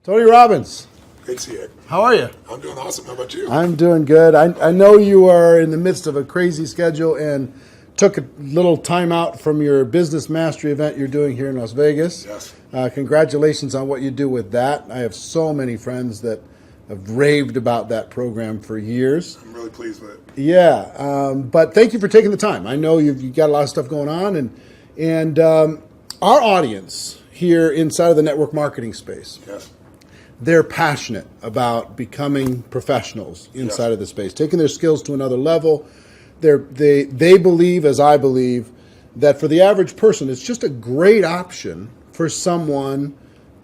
Tony Robbins, Great to see you. how are you? I'm doing awesome. How about you? I'm doing good. I know you are in the midst of a crazy schedule and took a little time out from your business mastery event you're doing here in Las Vegas. Yes. Congratulations on what you do with that. I have so many friends that have raved about that program for years. I'm really pleased with it. Yeah, but thank you for taking the time. I know you've got a lot of stuff going on, and our audience here inside of the network marketing space, Yes. they're passionate about becoming professionals inside Yes. of the space, taking their skills to another level. They believe, as I believe, that for the average person, it's just a great option for someone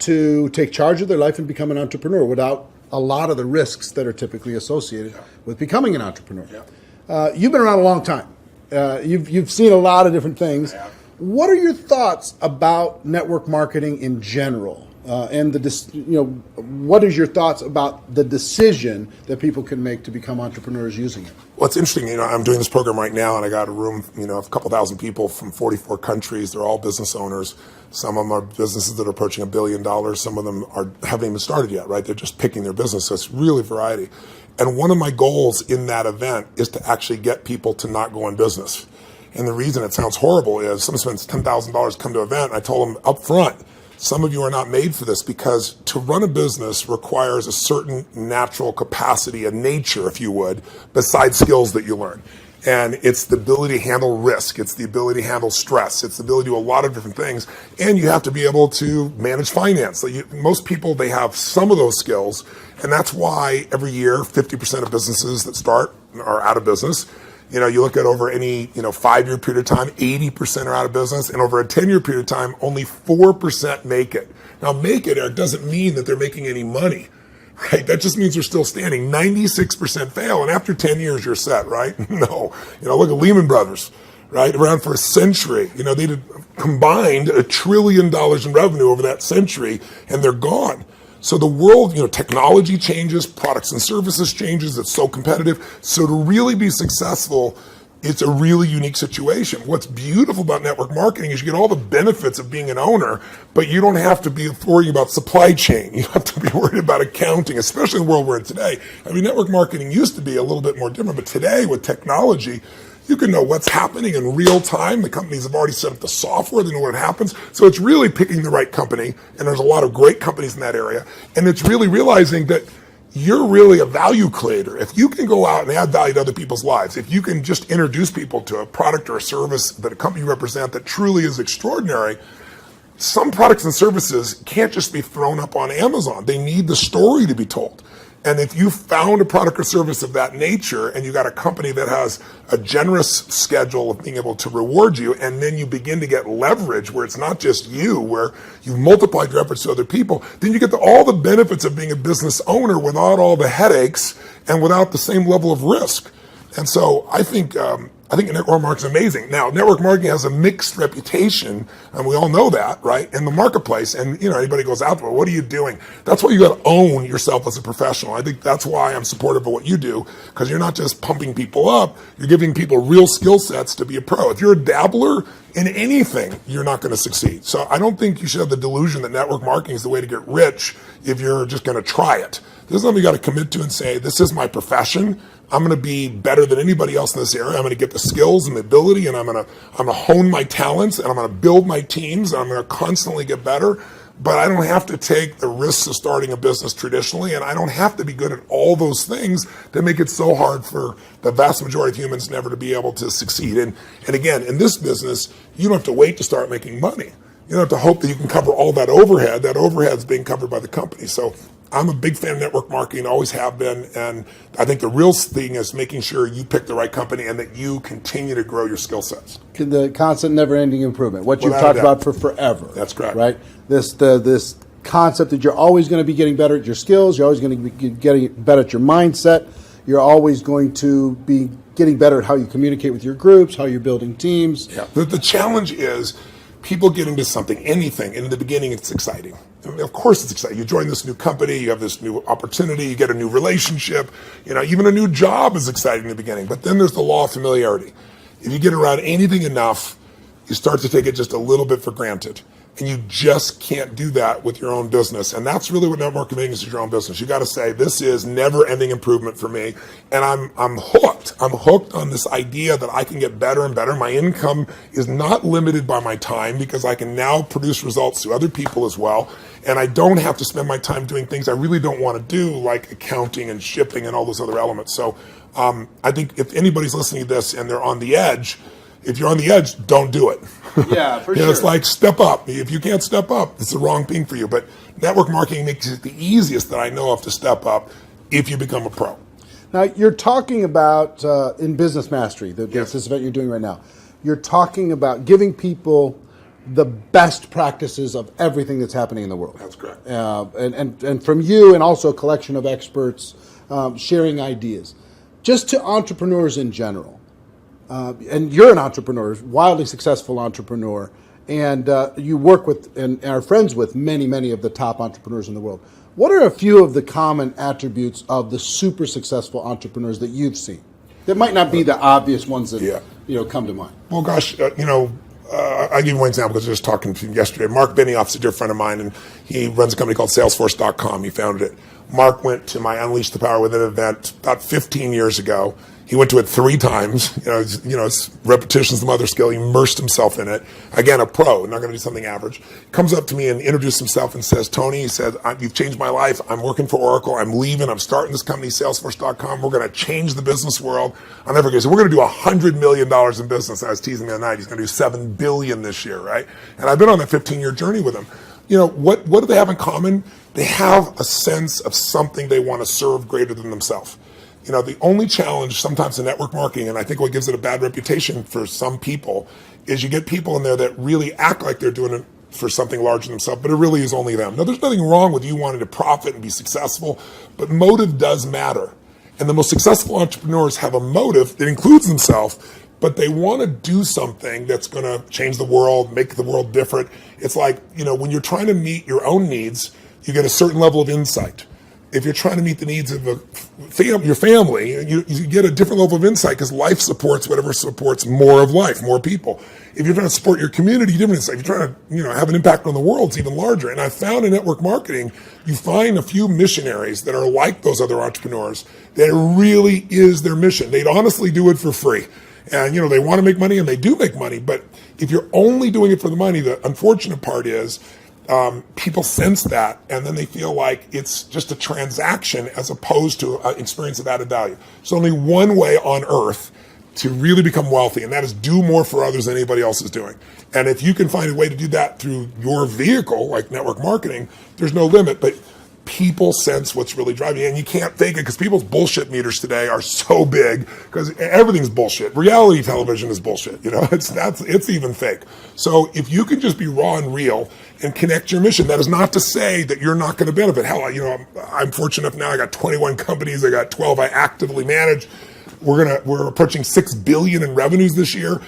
to take charge of their life and become an entrepreneur without a lot of the risks that are typically associated with becoming an entrepreneur. Yeah. You've been around a long time. You've seen a lot of different things. I have. What are your thoughts about network marketing in general? And what is your thoughts about the decision that people can make to become entrepreneurs using it? Well, it's interesting. I'm doing this program right now, and I got a room, of a couple thousand people from 44 countries. They're all business owners. Some of them are businesses that are approaching $1 billion. Some of them haven't even started yet, right? They're just picking their business. So it's really variety. And one of my goals in that event is to actually get people to not go in business. And the reason it sounds horrible is someone spends $10,000 to come to an event, and I told them up front, some of you are not made for this because to run a business requires a certain natural capacity, a nature, if you would, besides skills that you learn. And it's the ability to handle risk. It's the ability to handle stress. It's the ability to do a lot of different things. And you have to be able to manage finance. Most people, they have some of those skills. And that's why every year, 50% of businesses that start are out of business. You look at over any 5-year period of time, 80% are out of business, and over a 10-year period of time, only 4% make it. Now, make it doesn't mean that they're making any money, right? That just means they're still standing. 96% fail, and after 10 years, you're set, right? No. Look at Lehman Brothers, right? Around for a century. They did combined $1 trillion in revenue over that century, and they're gone. So the world, technology changes, products and services changes. It's so competitive. So to really be successful, it's a really unique situation. What's beautiful about network marketing is you get all the benefits of being an owner, but you don't have to be worrying about supply chain. You don't have to be worried about accounting, especially in the world we're in today. Network marketing used to be a little bit more different, but today with technology, you can know what's happening in real time. The companies have already set up the software. They know what happens. So it's really picking the right company. And there's a lot of great companies in that area. And it's really realizing that you're really a value creator. If you can go out and add value to other people's lives, if you can just introduce people to a product or a service that a company you represent that truly is extraordinary, some products and services can't just be thrown up on Amazon. They need the story to be told. And if you found a product or service of that nature and you got a company that has a generous schedule of being able to reward you, and then you begin to get leverage where it's not just you, where you've multiplied your efforts to other people, then you get all the benefits of being a business owner without all the headaches and without the same level of risk. And so I think network marketing is amazing. Now, network marketing has a mixed reputation, and we all know that, right, in the marketplace. And, anybody goes out there, what are you doing? That's why you got to own yourself as a professional. I think that's why I'm supportive of what you do, because you're not just pumping people up. You're giving people real skill sets to be a pro. If you're a dabbler in anything, you're not going to succeed. So I don't think you should have the delusion that network marketing is the way to get rich if you're just going to try it. This is something you got to commit to and say, this is my profession. I'm going to be better than anybody else in this area. I'm going to get the skills and the ability, and I'm going to hone my talents, and I'm going to build my teams, and I'm going to constantly get better. But I don't have to take the risks of starting a business traditionally, and I don't have to be good at all those things that make it so hard for the vast majority of humans never to be able to succeed. And again, in this business, you don't have to wait to start making money. You don't have to hope that you can cover all that overhead. That overhead is being covered by the company. So I'm a big fan of network marketing, always have been, and I think the real thing is making sure you pick the right company and that you continue to grow your skill sets. The constant, never-ending improvement, what you've Without a talked doubt. about for forever. That's correct. Right? This concept that you're always going to be getting better at your skills, you're always going to be getting better at your mindset, you're always going to be getting better at how you communicate with your groups, how you're building teams. Yeah. The challenge is people get into something, anything, and in the beginning it's exciting. Of course it's exciting. You join this new company, you have this new opportunity, you get a new relationship, even a new job is exciting in the beginning. But then there's the law of familiarity. If you get around anything enough, you start to take it just a little bit for granted. And you just can't do that with your own business. And that's really what network marketing is, your own business. You got to say, this is never-ending improvement for me. And I'm hooked. I'm hooked on this idea that I can get better and better. My income is not limited by my time because I can now produce results to other people as well. And I don't have to spend my time doing things I really don't want to do, like accounting and shipping and all those other elements. So I think if anybody's listening to this and they're on the edge, if you're on the edge, don't do it. Yeah, for sure. It's like, step up. If you can't step up, it's the wrong thing for you. But network marketing makes it the easiest that I know of to step up if you become a pro. Now, you're talking about, in Business Mastery, Yes. this event you're doing right now, you're talking about giving people the best practices of everything that's happening in the world. That's correct. And from you and also a collection of experts sharing ideas. Just to entrepreneurs in general. And you're an entrepreneur, wildly successful entrepreneur, and you work with and are friends with many of the top entrepreneurs in the world. What are a few of the common attributes of the super successful entrepreneurs that you've seen? That might not be the obvious ones that come to mind. Well, gosh, I'll give you one example because I was just talking to him yesterday. Mark Benioff's a dear friend of mine, and he runs a company called Salesforce.com. He founded it. Mark went to my Unleash the Power Within event about 15 years ago. He went to it 3 times. It's repetition's the mother skill. He immersed himself in it. Again, a pro, not going to do something average. Comes up to me and introduces himself and says, Tony, he said, you've changed my life. I'm working for Oracle. I'm leaving. I'm starting this company, Salesforce.com. We're going to change the business world. I'll never forget. So we're going to do $100 million in business. I was teasing him the other night. He's going to do $7 billion this year, right? And I've been on that 15-year journey with him. What do they have in common? They have a sense of something they want to serve greater than themselves. The only challenge sometimes in network marketing, and I think what gives it a bad reputation for some people, is you get people in there that really act like they're doing it for something larger than themselves, but it really is only them. Now, there's nothing wrong with you wanting to profit and be successful, but motive does matter. And the most successful entrepreneurs have a motive that includes themselves, but they want to do something that's going to change the world, make the world different. It's like, when you're trying to meet your own needs, you get a certain level of insight. If you're trying to meet the needs of your family, you get a different level of insight because life supports whatever supports more of life, more people. If you're trying to support your community, different insight. If you're trying to have an impact on the world, it's even larger. And I found in network marketing, you find a few missionaries that are like those other entrepreneurs that it really is their mission. They'd honestly do it for free. And, they want to make money, and they do make money. But if you're only doing it for the money, the unfortunate part is people sense that, and then they feel like it's just a transaction as opposed to an experience of added value. There's only one way on earth to really become wealthy, and that is do more for others than anybody else is doing. And if you can find a way to do that through your vehicle, like network marketing, there's no limit. But people sense what's really driving you, and you can't fake it because people's bullshit meters today are so big because everything's bullshit. Reality television is bullshit. It's even fake. So if you can just be raw and real and connect your mission, that is not to say that you're not going to benefit. Hell, I'm fortunate enough now. I got 21 companies. I got 12 I actively manage. We're approaching $6 billion in revenues this year,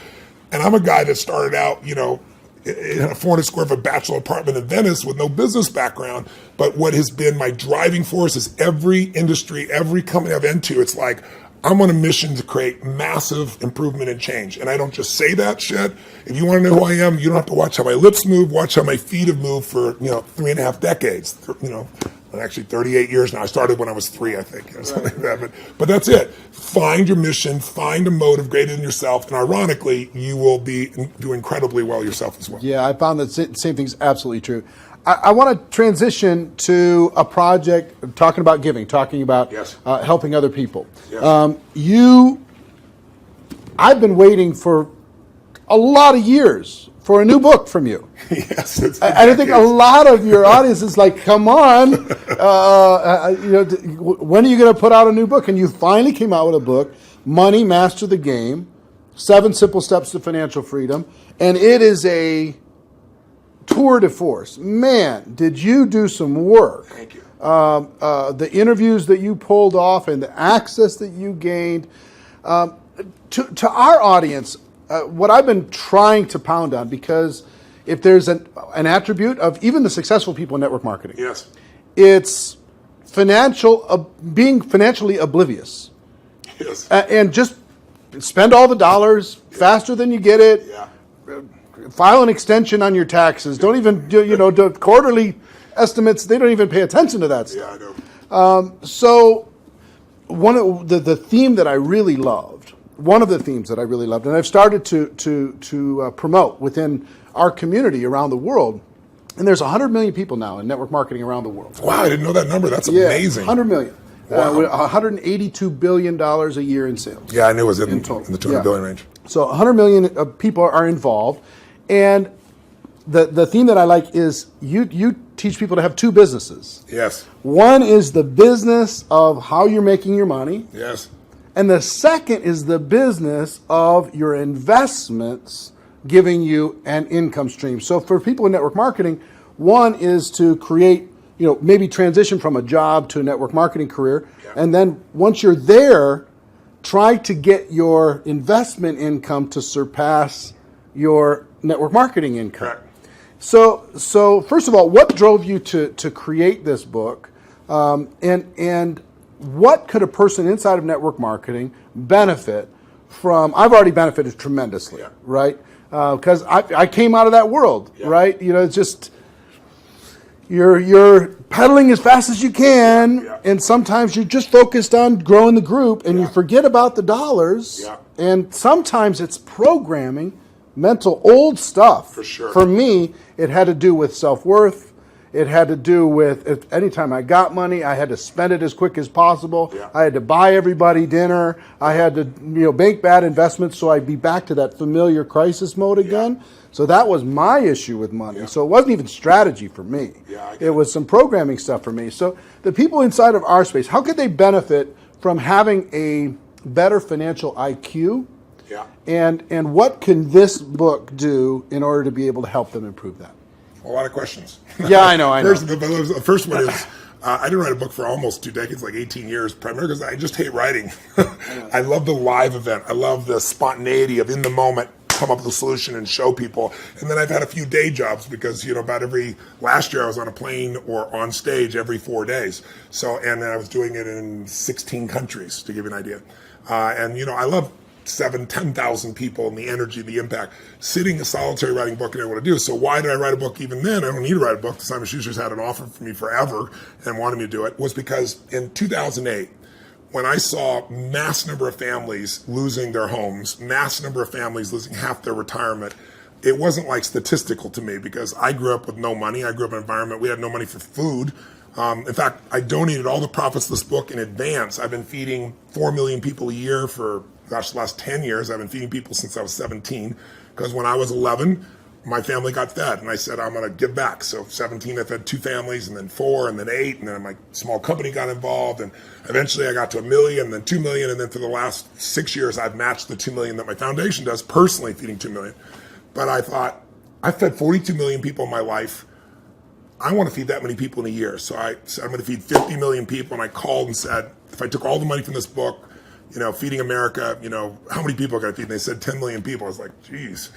and I'm a guy that started out, in a 400 square foot bachelor apartment in Venice with no business background. But what has been my driving force is every industry, every company I've into, it's like, I'm on a mission to create massive improvement and change. And I don't just say that shit. If you want to know who I am, you don't have to watch how my lips move, watch how my feet have moved for, 3.5 decades, actually 38 years now. I started when I was 3, I think, something like that. But that's it. Find your mission, find a motive greater than yourself, and ironically, you will do incredibly well yourself as well. Yeah, I found that same thing's absolutely true. I want to transition to a project talking about giving, talking about helping other people. Yes. I've been waiting for a lot of years for a new book from you. Yes, and I think a lot of your audience is like, come on, when are you going to put out a new book? And you finally came out with a book, Money, Master the Game, 7 Simple Steps to Financial Freedom. And it is a tour de force. Man, did you do some work. Thank you. The interviews that you pulled off and the access that you gained. To our audience, what I've been trying to pound on, because if there's an attribute of even the successful people in network marketing, yes, it's being financially oblivious. Yes. And just spend all the dollars faster than you get it. Yeah. file an extension on your taxes. Don't even do quarterly estimates. They don't even pay attention to that stuff. Yeah, I know. So one of the theme that I really loved, one of the themes that I really loved, and I've started to promote within our community around the world, and there's 100 million people now in network marketing around the world. Wow, I didn't know that number. That's amazing. 100 million. Wow. $182 billion a year in sales. Yeah, I knew it was in the 200 billion range. So 100 million people are involved. And the theme that I like is you teach people to have two businesses. Yes. One is the business of how you're making your money. Yes. And the second is the business of your investments giving you an income stream. So for people in network marketing, one is to create, maybe transition from a job to a network marketing career. Yeah. And then once you're there, try to get your investment income to surpass your network marketing income. Correct. So first of all, what drove you to create this book? And what could a person inside of network marketing benefit from? I've already benefited tremendously, yeah. Right? Because I came out of that world, yeah. Right? It's just you're pedaling as fast as you can, yeah. And sometimes you're just focused on growing the group, and yeah. You forget about the dollars. Yeah. And sometimes it's programming, mental old stuff. For sure. For me, it had to do with self-worth. It had to do with anytime I got money, I had to spend it as quick as possible. Yeah. I had to buy everybody dinner. I had to make bad investments so I'd be back to that familiar crisis mode again. Yeah. So that was my issue with money. Yeah. So it wasn't even strategy for me. Yeah, it was some programming stuff for me. So the people inside of our space, how could they benefit from having a better financial IQ? Yeah. And what can this book do in order to be able to help them improve that? A lot of questions. Yeah, I know. The first one is, I didn't write a book for almost 2 decades, like 18 years, primarily because I just hate writing. I love the live event. I love the spontaneity of in the moment, come up with a solution and show people. And then I've had a few day jobs because, last year I was on a plane or on stage every 4 days. And then I was doing it in 16 countries, to give you an idea. I love 10,000 people and the energy, the impact. Sitting a solitary writing a book, I didn't want to do. So why did I write a book even then? I don't need to write a book. Simon Schuster's had an offer for me forever and wanted me to do it. Was because in 2008, when I saw mass number of families losing their homes, mass number of families losing half their retirement, it wasn't like statistical to me because I grew up with no money. I grew up in an environment, we had no money for food. In fact, I donated all the profits of this book in advance. I've been feeding 4 million people a year for the last 10 years. I've been feeding people since I was 17 because when I was 11, my family got fed and I said, I'm going to give back. So 17, I fed 2 families and then 4 and then 8 and then my small company got involved and eventually I got to $1 million and then 2 million. And then for the last 6 years, I've matched the 2 million that my foundation does personally feeding 2 million. But I thought, I fed 42 million people in my life. I want to feed that many people in a year. So I said, I'm going to feed 50 million people. And I called and said, if I took all the money from this book, Feeding America, how many people can I feed? And they said 10 million people. I was like, geez,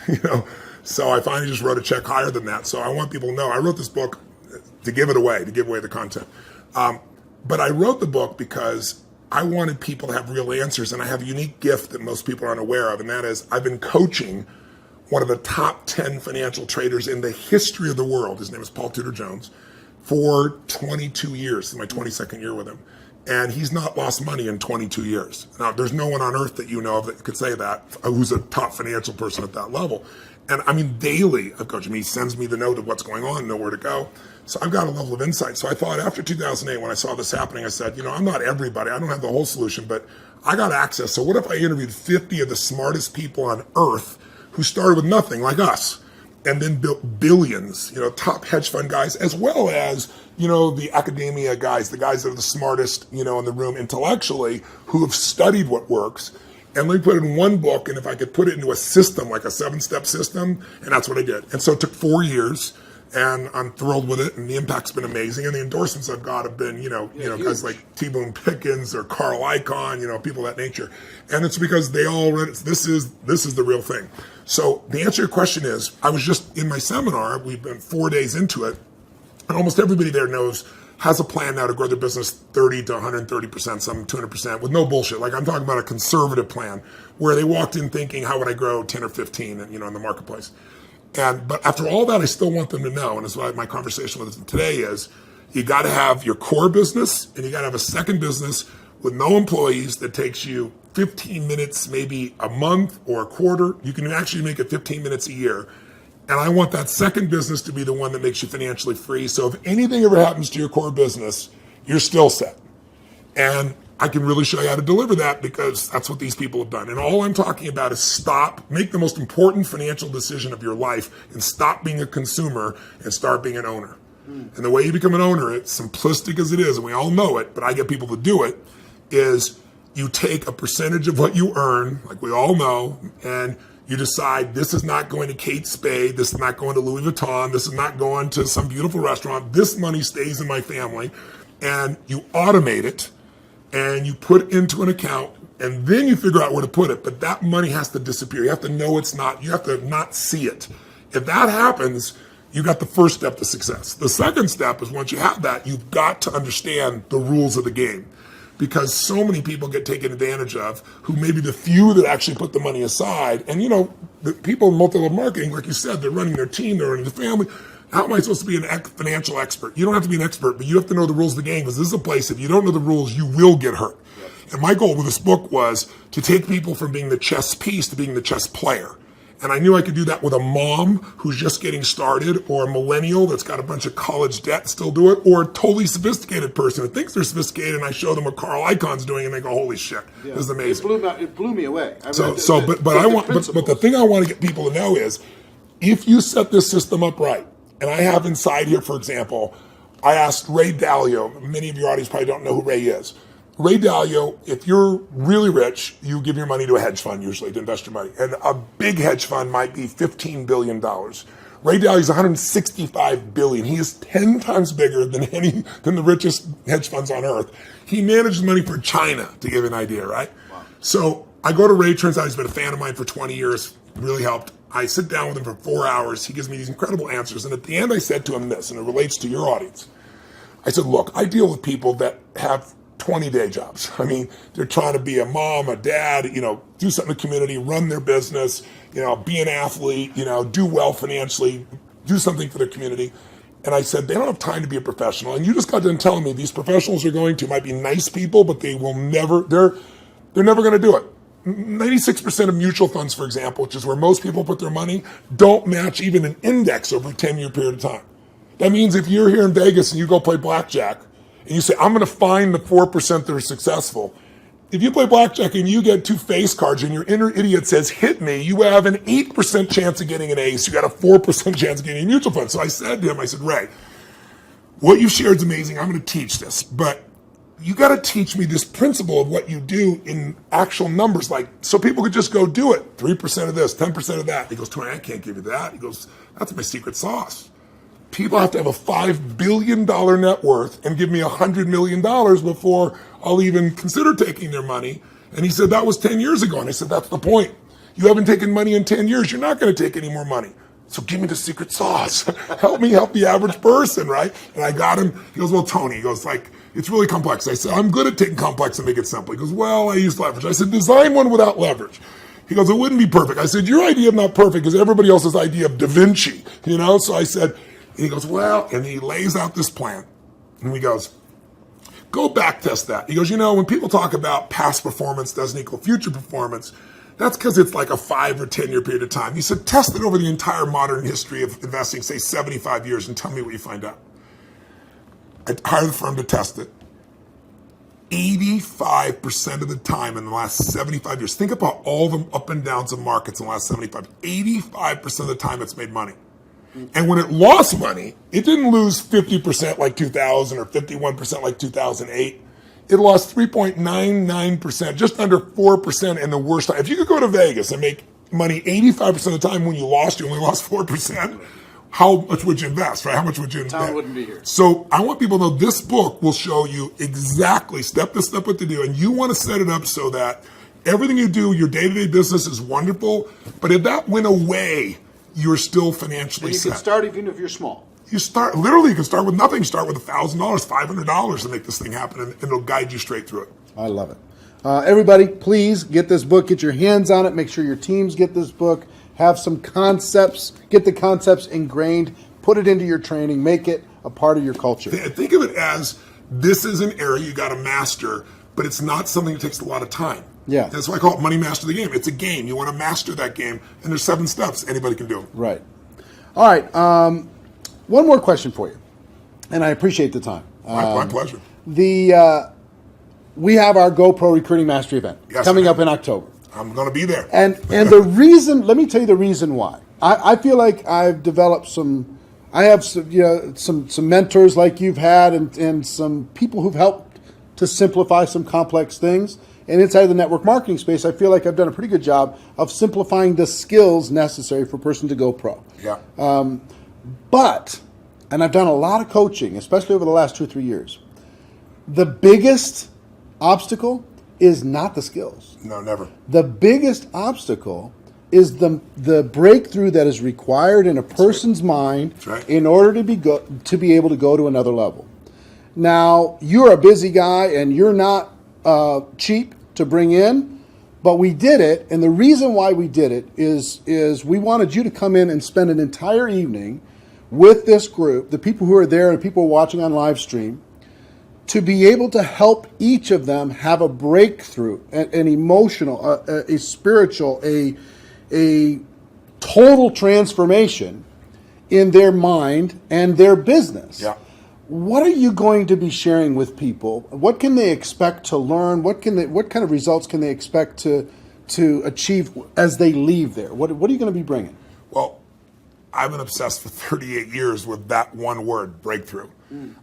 So I finally just wrote a check higher than that. So I want people to know I wrote this book to give it away, to give away the content. But I wrote the book because I wanted people to have real answers. And I have a unique gift that most people aren't aware of. And that is I've been coaching one of the top 10 financial traders in the history of the world. His name is Paul Tudor Jones for 22 years. This is my 22nd year with him. And he's not lost money in 22 years. Now, there's no one on earth that you know of that could say that, who's a top financial person at that level. And I mean, daily, I've coached him. He sends me the note of what's going on, know where to go. So I've got a level of insight. So I thought after 2008, when I saw this happening, I said, I'm not everybody. I don't have the whole solution, but I got access. So what if I interviewed 50 of the smartest people on earth who started with nothing, like us, and then built billions, top hedge fund guys, as well as, the academia guys, the guys that are the smartest, in the room intellectually, who have studied what works. And let me put it in one book, and if I could put it into a system, like a 7-step system, and that's what I did. And so it took 4 years, and I'm thrilled with it, and the impact's been amazing. And the endorsements I've got have been, guys like T. Boone Pickens or Carl Icahn, people of that nature. And it's because they all read it. This is the real thing. So the answer to your question is, I was just in my seminar, we've been 4 days into it, and almost everybody there has a plan now to grow their business 30 to 130%, some 200%, with no bullshit. Like I'm talking about a conservative plan where they walked in thinking, how would I grow 10 or 15, in the marketplace? But after all that, I still want them to know, and that's why my conversation with them today is, you got to have your core business, and you got to have a second business with no employees that takes you 15 minutes, maybe a month or a quarter. You can actually make it 15 minutes a year. And I want that second business to be the one that makes you financially free. So if anything ever happens to your core business, you're still set. And I can really show you how to deliver that, because that's what these people have done. And all I'm talking about is make the most important financial decision of your life, and stop being a consumer and start being an owner. And the way you become an owner, it's simplistic as it is, and we all know it, but I get people to do it, is you take a percentage of what you earn, like we all know, and you decide, this is not going to Kate Spade, this is not going to Louis Vuitton, this is not going to some beautiful restaurant, this money stays in my family, and you automate it, and you put it into an account, and then you figure out where to put it, but that money has to disappear. You have to know it's not, you have to not see it. If that happens, you got the first step to success. The second step is, once you have that, you've got to understand the rules of the game. Because so many people get taken advantage of, who may be the few that actually put the money aside. And the people in multi-level marketing, like you said, they're running their team, they're running the family. How am I supposed to be a financial expert? You don't have to be an expert, but you have to know the rules of the game, because this is a place, if you don't know the rules, you will get hurt. Yep. And my goal with this book was to take people from being the chess piece to being the chess player. And I knew I could do that with a mom who's just getting started, or a millennial that's got a bunch of college debt and still do it, or a totally sophisticated person who thinks they're sophisticated, and I show them what Carl Icahn's doing, and they go, "Holy shit, this is amazing." It blew me away. But the thing I want to get people to know is, if you set this system up right, and I have inside here, for example, I asked Ray Dalio. Many of your audience probably don't know who Ray is. Ray Dalio, if you're really rich, you give your money to a hedge fund, usually, to invest your money. And a big hedge fund might be $15 billion. Ray Dalio's $165 billion. He is 10 times bigger than the richest hedge funds on earth. He manages money for China, to give you an idea, right? Wow. So I go to Ray, turns out he's been a fan of mine for 20 years, really helped. I sit down with him for 4 hours. He gives me these incredible answers. And at the end, I said to him this, and it relates to your audience. I said, look, I deal with people that have 20-day jobs. I mean, they're trying to be a mom, a dad, do something in the community, run their business, be an athlete, do well financially, do something for their community. And I said, they don't have time to be a professional. And you just got done telling me these professionals might be nice people, but they're never going to do it. 96% of mutual funds, for example, which is where most people put their money, don't match even an index over a 10-year period of time. That means if you're here in Vegas and you go play blackjack, and you say, I'm going to find the 4% that are successful. If you play blackjack and you get 2 face cards and your inner idiot says, hit me, you have an 8% chance of getting an ace. You got a 4% chance of getting a mutual fund. So I said to him, Ray, what you shared is amazing. I'm going to teach this. But you got to teach me this principle of what you do in actual numbers, so people could just go do it. 3% of this, 10% of that. He goes, Tony, I can't give you that. He goes, that's my secret sauce. People have to have a $5 billion net worth and give me $100 million before I'll even consider taking their money. And he said, that was 10 years ago. And I said, that's the point. You haven't taken money in 10 years. You're not going to take any more money. So give me the secret sauce. Help me help the average person, right? And I got him. He goes, well, Tony, he goes, it's really complex. I said, I'm good at taking complex and make it simple. He goes, well, I use leverage. I said, design one without leverage. He goes, it wouldn't be perfect. I said, your idea of not perfect is everybody else's idea of Da Vinci, So I said, and he goes, well, and he lays out this plan. And he goes, go back test that. He goes, when people talk about past performance doesn't equal future performance, that's because it's like a 5 or 10 year period of time. He said, test it over the entire modern history of investing, say 75 years, and tell me what you find out. I hired the firm to test it. 85% of the time in the last 75 years, think about all the up and downs of markets in the last 85% of the time it's made money. And when it lost money, it didn't lose 50% like 2000 or 51% like 2008. It lost 3.99%, just under 4% in the worst time. If you could go to Vegas and make money 85% of the time when you only lost 4%, how much would you invest, right? How much would you invest? Town wouldn't be here. So I want people to know this book will show you exactly step by step what to do. And you want to set it up so that everything you do, your day-to-day business is wonderful. But if that went away, you're still financially set. You can start even if you're small. You can start with nothing. Start with $1,000, $500 to make this thing happen, and it'll guide you straight through it. I love it. Everybody, please get this book. Get your hands on it. Make sure your teams get this book. have some concepts, get the concepts ingrained, put it into your training, make it a part of your culture. Think of it as this is an area you got to master, but it's not something that takes a lot of time. Yeah. That's why I call it Money Master the Game. It's a game. You want to master that game, and there's 7 steps. Anybody can do it. Right. All right. One more question for you, and I appreciate the time. My pleasure. We have our GoPro Recruiting Mastery event coming up in October. I'm going to be there. And the reason, let me tell you the reason why. I feel like I've developed some mentors like you've had and some people who've helped to simplify some complex things. And inside the network marketing space, I feel like I've done a pretty good job of simplifying the skills necessary for a person to go pro. Yeah. And I've done a lot of coaching, especially over the last 2 or 3 years. The biggest obstacle is not the skills. No, never. The biggest obstacle is the breakthrough that is required in a person's mind in order to be able to go to another level. Now, you're a busy guy and you're not cheap to bring in, but we did it, and the reason why we did it is we wanted you to come in and spend an entire evening with this group, the people who are there and people watching on live stream, to be able to help each of them have a breakthrough, an emotional, a spiritual, a total transformation in their mind and their business. Yeah. What are you going to be sharing with people? What can they expect to learn? What kind of results can they expect to achieve as they leave there? What are you going to be bringing? Well, I've been obsessed for 38 years with that one word, breakthrough.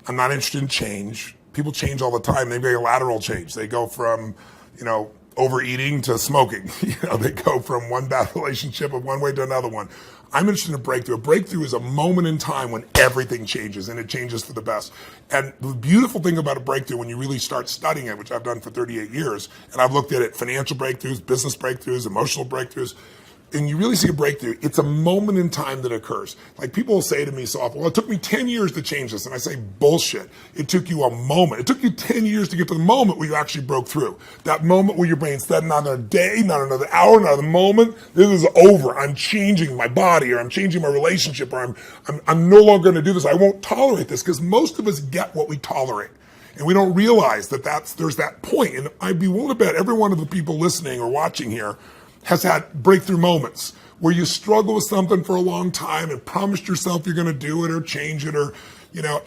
I'm not interested in change. People change all the time. They make a lateral change. They go from, overeating to smoking. They go from one bad relationship of one way to another one. I'm interested in a breakthrough. A breakthrough is a moment in time when everything changes, and it changes for the best. And the beautiful thing about a breakthrough, when you really start studying it, which I've done for 38 years, and I've looked at it, financial breakthroughs, business breakthroughs, emotional breakthroughs, and you really see a breakthrough, it's a moment in time that occurs. Like people will say to me so often, well, it took me 10 years to change this. And I say, bullshit. It took you a moment. It took you 10 years to get to the moment where you actually broke through. That moment where your brain said, not another day, not another hour, not another moment. This is over. I'm changing my body, or I'm changing my relationship, or I'm no longer going to do this. I won't tolerate this, because most of us get what we tolerate. And we don't realize that there's that point. And I'd be willing to bet every one of the people listening or watching here has had breakthrough moments where you struggle with something for a long time and promised yourself you're going to do it or change it, or,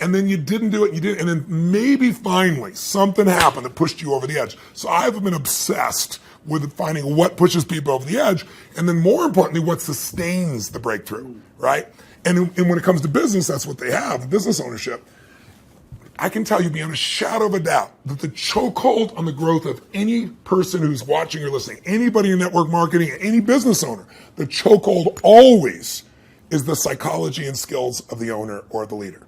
and then you didn't do it, and then maybe finally something happened that pushed you over the edge. So I've been obsessed with finding what pushes people over the edge, and then more importantly, what sustains the breakthrough, right? And when it comes to business, that's what they have, business ownership. I can tell you beyond a shadow of a doubt that the chokehold on the growth of any person who's watching or listening, anybody in network marketing, any business owner, the chokehold always is the psychology and skills of the owner or the leader.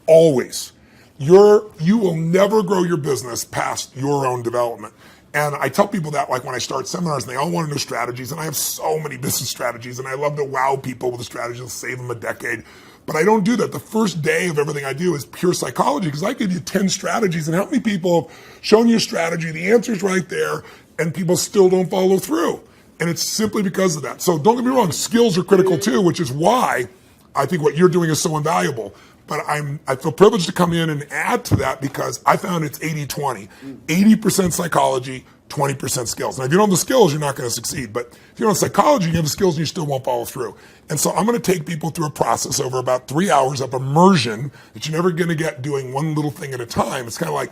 Always. You will never grow your business past your own development. And I tell people that, like when I start seminars, and they all want to know strategies, and I have so many business strategies, and I love to wow people with the strategies that'll save them a decade. But I don't do that. The first day of everything I do is pure psychology, because I give you 10 strategies, and how many people have shown you a strategy, the answer's right there, and people still don't follow through. And it's simply because of that. So don't get me wrong, skills are critical too, which is why I think what you're doing is so invaluable. But I feel privileged to come in and add to that, because I found it's 80-20. 80% psychology, 20% skills. Now, if you don't have the skills, you're not going to succeed. But if you don't have psychology, you have the skills and you still won't follow through. And so I'm going to take people through a process over about 3 hours of immersion that you're never going to get doing one little thing at a time. It's kind of like,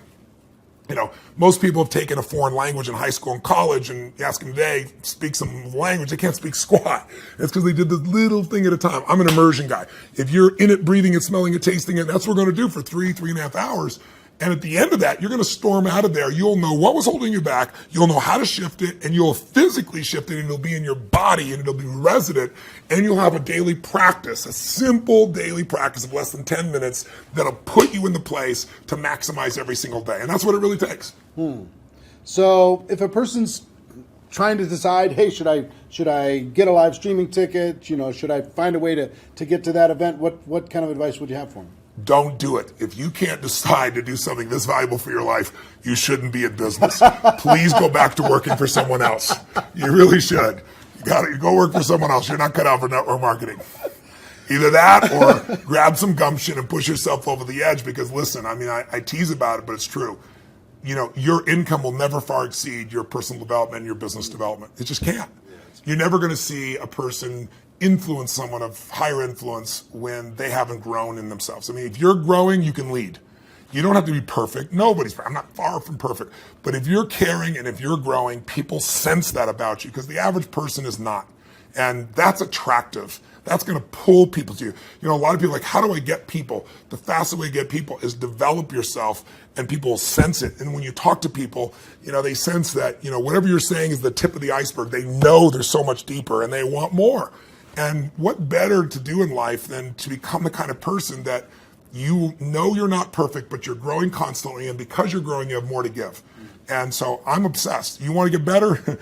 most people have taken a foreign language in high school and college, and you ask them today, speak some language, they can't speak squat. It's because they did this little thing at a time. I'm an immersion guy. If you're in it, breathing it, smelling it, tasting it, that's what we're going to do for 3.5 hours. And at the end of that, you're going to storm out of there. You'll know what was holding you back. You'll know how to shift it, and you'll physically shift it, and it'll be in your body, and it'll be resident, and you'll have a daily practice, a simple daily practice of less than 10 minutes that'll put you in the place to maximize every single day. And that's what it really takes. So if a person's trying to decide, hey, should I get a live streaming ticket? Should I find a way to get to that event? What kind of advice would you have for them? Don't do it. If you can't decide to do something this valuable for your life, you shouldn't be in business. Please go back to working for someone else. You really should. You go work for someone else. You're not cut out for network marketing. Either that or grab some gumption and push yourself over the edge, because listen, I mean, I tease about it, but it's true. You know, your income will never far exceed your personal development and your business development. It just can't. You're never going to see a person influence someone of higher influence when they haven't grown in themselves. I mean, if you're growing, you can lead. You don't have to be perfect. I'm not far from perfect. But if you're caring and if you're growing, people sense that about you, because the average person is not. And that's attractive. That's going to pull people to you. You know, a lot of people are like, how do I get people? The fastest way to get people is develop yourself, and people will sense it. And when you talk to people, you know, they sense that, you know, whatever you're saying is the tip of the iceberg. They know there's so much deeper and they want more. And what better to do in life than to become the kind of person that you know you're not perfect, but you're growing constantly. And because you're growing, you have more to give. And so I'm obsessed. You want to get better?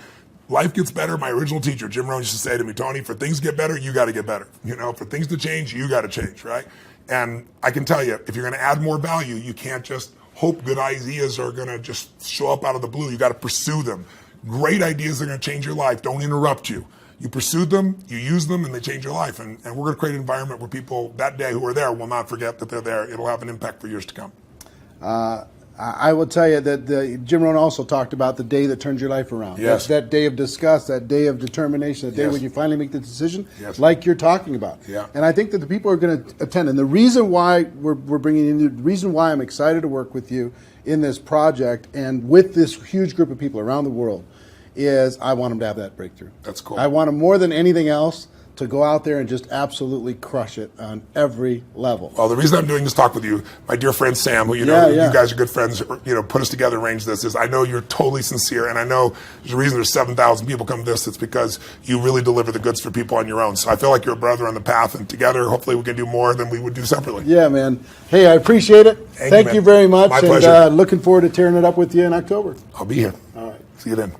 Life gets better. My original teacher, Jim Rohn, used to say to me, Tony, for things to get better, you got to get better. You know, for things to change, you got to change, right? And I can tell you, if you're going to add more value, you can't just hope good ideas are going to just show up out of the blue. You got to pursue them. Great ideas are going to change your life. Don't interrupt you. You pursue them, you use them, and they change your life. And we're going to create an environment where people that day who are there will not forget that they're there. It'll have an impact for years to come. I will tell you that Jim Rohn also talked about the day that turns your life around. Yes. That day of disgust, that day of determination, that day Yes. when you finally make the decision, Yes. like you're talking about. Yeah. And I think that the people are going to attend. And the reason why we're bringing in, the reason why I'm excited to work with you in this project and with this huge group of people around the world is I want them to have that breakthrough. That's cool. I want them more than anything else to go out there and just absolutely crush it on every level. Well, the reason I'm doing this talk with you, my dear friend Sam, who you guys are good friends, you know, put us together, arranged this, is I know you're totally sincere, and I know there's a reason there's 7,000 people come to this. It's because you really deliver the goods for people on your own. So I feel like you're a brother on the path, and together, hopefully, we can do more than we would do separately. Yeah, man. Hey, I appreciate it. Thank you very much. My pleasure. And looking forward to tearing it up with you in October. I'll be here. All right. See you then.